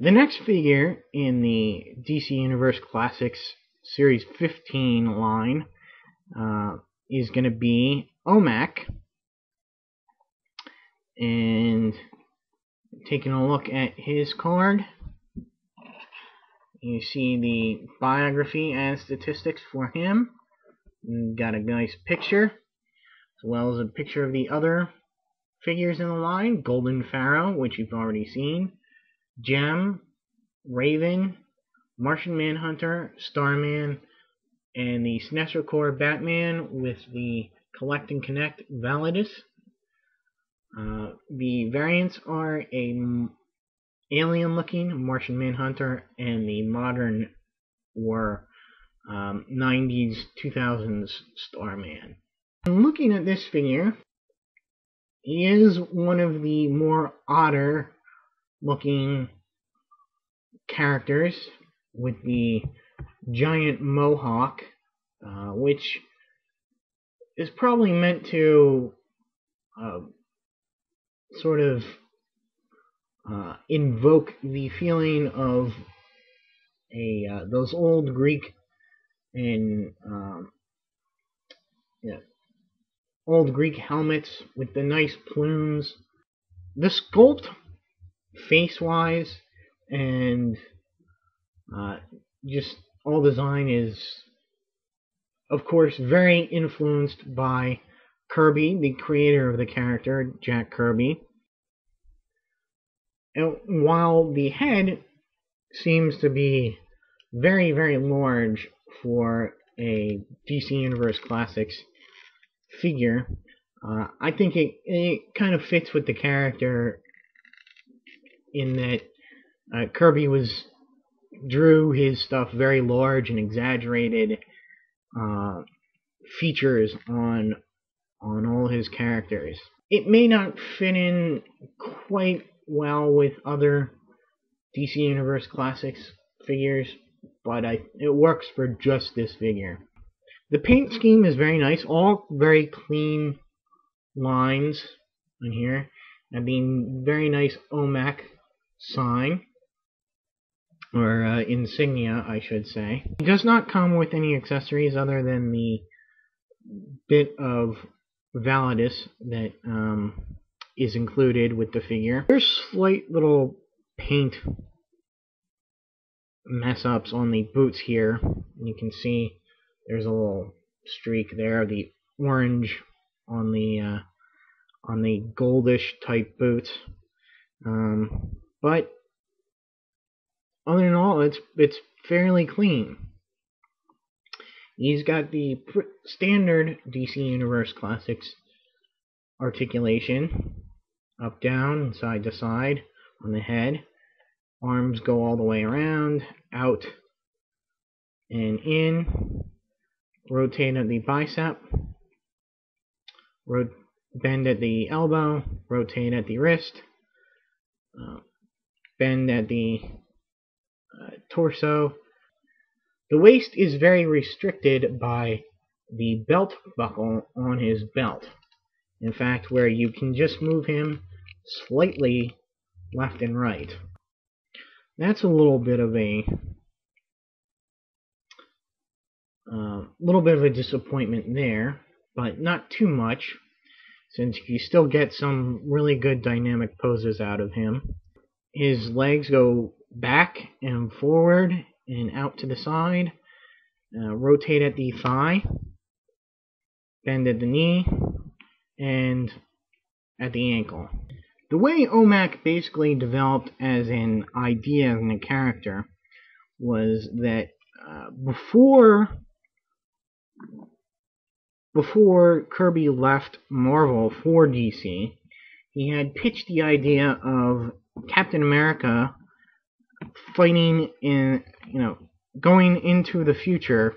The next figure in the DC Universe Classics Series 15 line is going to be O.M.A.C. And taking a look at his card, you see the biography and statistics for him. You've got a nice picture, as well as a picture of the other figures in the line. Golden Pharaoh, which you've already seen. Gem, Raven, Martian Manhunter, Starman, and the Sinestro Corps Batman with the Collect and Connect Validus. The variants are a alien-looking Martian Manhunter and the modern or 90s, 2000s Starman. Looking at this figure, he is one of the more odder looking characters with the giant mohawk, which is probably meant to sort of invoke the feeling of those old Greek and old Greek helmets with the nice plumes. The sculpt, face-wise, and just all design is, of course, very influenced by Kirby, the creator of the character, Jack Kirby. And while the head seems to be very, very large for a DC Universe Classics figure, I think it kind of fits with the character in that Kirby drew his stuff very large and exaggerated features on all his characters. It may not fit in quite well with other DC Universe Classics figures, but it works for just this figure. The paint scheme is very nice, all very clean lines on here, and the very nice O.M.A.C. sign, or insignia, I should say. It does not come with any accessories other than the bit of Validus that is included with the figure. There's slight little paint mess-ups on the boots here. You can see there's a little streak there, the orange on the goldish type boots. But other than all, it's fairly clean. He's got the standard DC Universe Classics articulation, up, down, side to side on the head. Arms go all the way around, out and in. Rotate at the bicep. Bend at the elbow. Rotate at the wrist. Bend at the torso. The waist is very restricted by the belt buckle on his belt. In fact, where you can just move him slightly left and right. That's a little bit of a disappointment there, but not too much, since you still get some really good dynamic poses out of him. His legs go back and forward and out to the side. Rotate at the thigh, bend at the knee, and at the ankle. The way O.M.A.C. basically developed as an idea and a character was that before Kirby left Marvel for DC, he had pitched the idea of Captain America fighting going into the future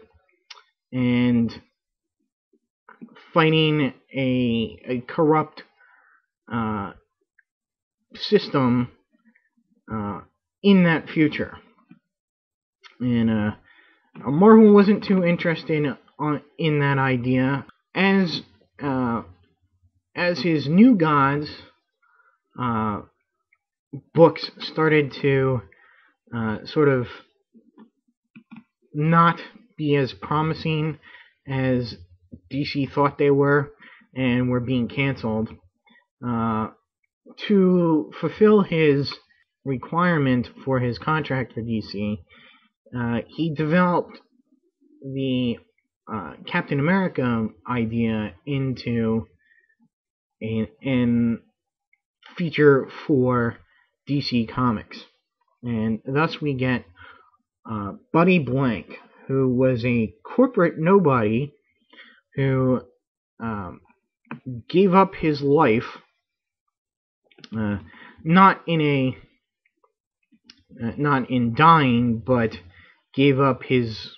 and fighting a corrupt system in that future. And Marvel wasn't too interested in that idea. As his New Gods books started to sort of not be as promising as DC thought they were, and were being canceled. To fulfill his requirement for his contract for DC, he developed the Captain America idea into an feature for DC Comics. And thus we get Buddy Blank, who was a corporate nobody who gave up his life, not in dying, but gave up his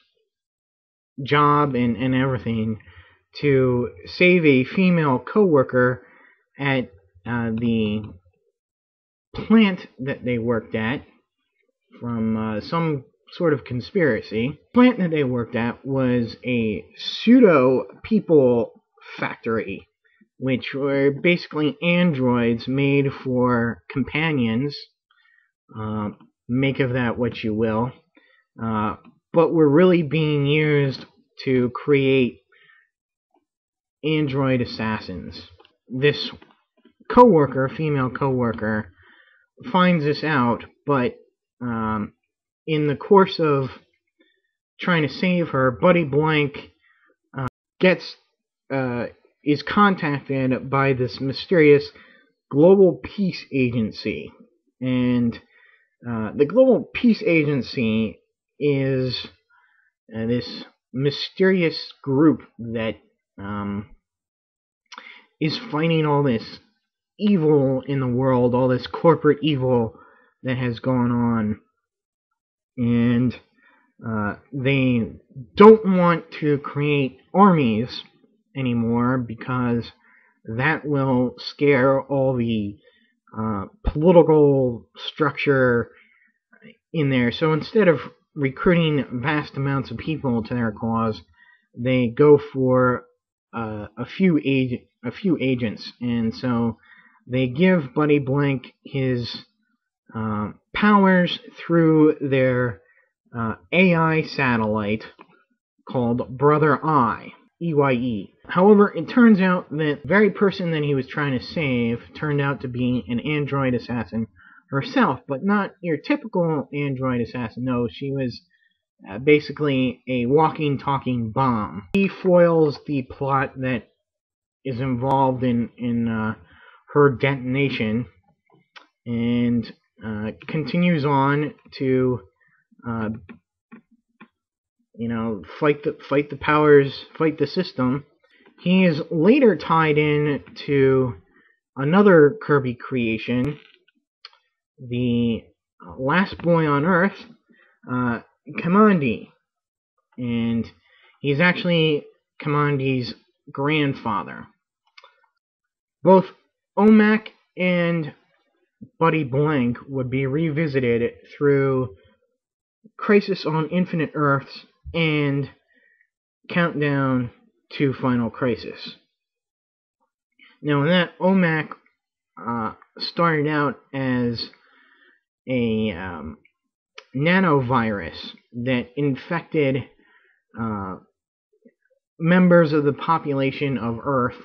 job and everything to save a female coworker at the plant that they worked at from some sort of conspiracy. The plant that they worked at was a pseudo people factory, which were basically androids made for companions. Make of that what you will. But were really being used to create android assassins. This female coworker, finds this out, but in the course of trying to save her, Buddy Blank is contacted by this mysterious Global Peace Agency. And the Global Peace Agency is this mysterious group that is fighting all this evil in the world, all this corporate evil that has gone on. And they don't want to create armies anymore because that will scare all the political structure in there. So instead of recruiting vast amounts of people to their cause, they go for a few agents. And so they give Buddy Blank his powers through their AI satellite called Brother Eye, EYE. However, it turns out that the very person that he was trying to save turned out to be an android assassin herself, but not your typical android assassin. No, she was basically a walking, talking bomb. He foils the plot that is involved in her detonation, and continues on to fight the powers, fight the system. He is later tied in to another Kirby creation, the last boy on Earth, Kamandi, and he's actually Kamandi's grandfather. Both O.M.A.C and Buddy Blank would be revisited through Crisis on Infinite Earths and Countdown to Final Crisis. Now, in that, O.M.A.C started out as a nanovirus that infected members of the population of Earth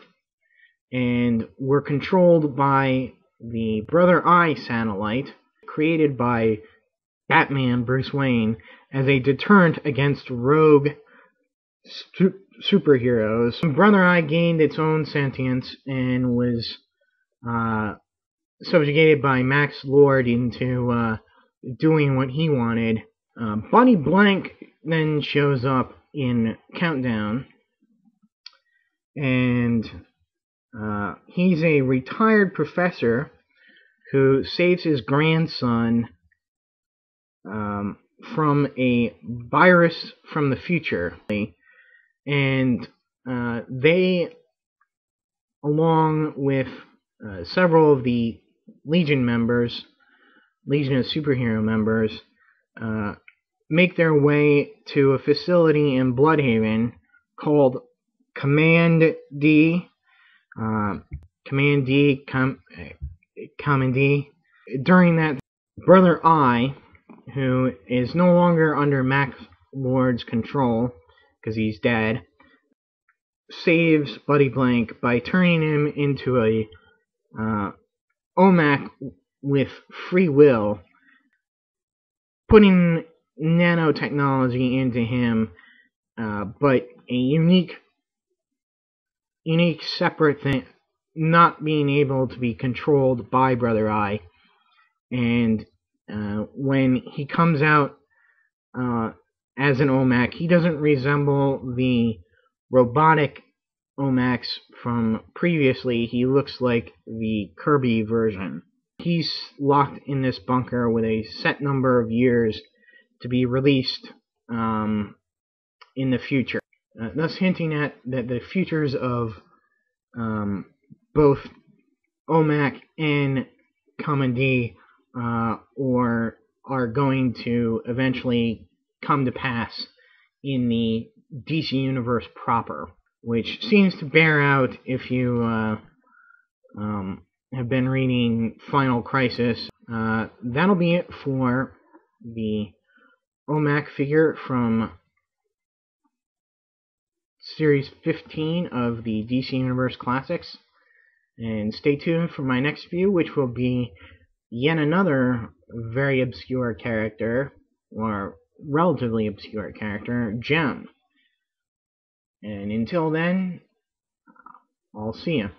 and were controlled by the Brother Eye satellite created by Batman, Bruce Wayne, as a deterrent against rogue superheroes. Brother Eye gained its own sentience and was subjugated by Max Lord into doing what he wanted. Buddy Blank then shows up in Countdown, and he's a retired professor who saves his grandson from a virus from the future. And they, along with several of the Legion of Superhero members, make their way to a facility in Bloodhaven called Command D. Command D. During that, Brother Eye, who is no longer under Max Lord's control because he's dead, saves Buddy Blank by turning him into a O.M.A.C with free will, putting nanotechnology into him, but a unique separate thing, not being able to be controlled by Brother Eye. And when he comes out as an O.M.A.C, he doesn't resemble the robotic O.M.A.Cs from previously. He looks like the Kirby version. He's locked in this bunker with a set number of years to be released in the future, thus hinting at that the futures of both O.M.A.C and Comedy are going to eventually come to pass in the DC Universe proper, which seems to bear out if you have been reading Final Crisis. That'll be it for the O.M.A.C figure from Series 15 of the DC Universe Classics. And stay tuned for my next view, which will be yet another very obscure character, or relatively obscure character, Gem. And until then, I'll see you.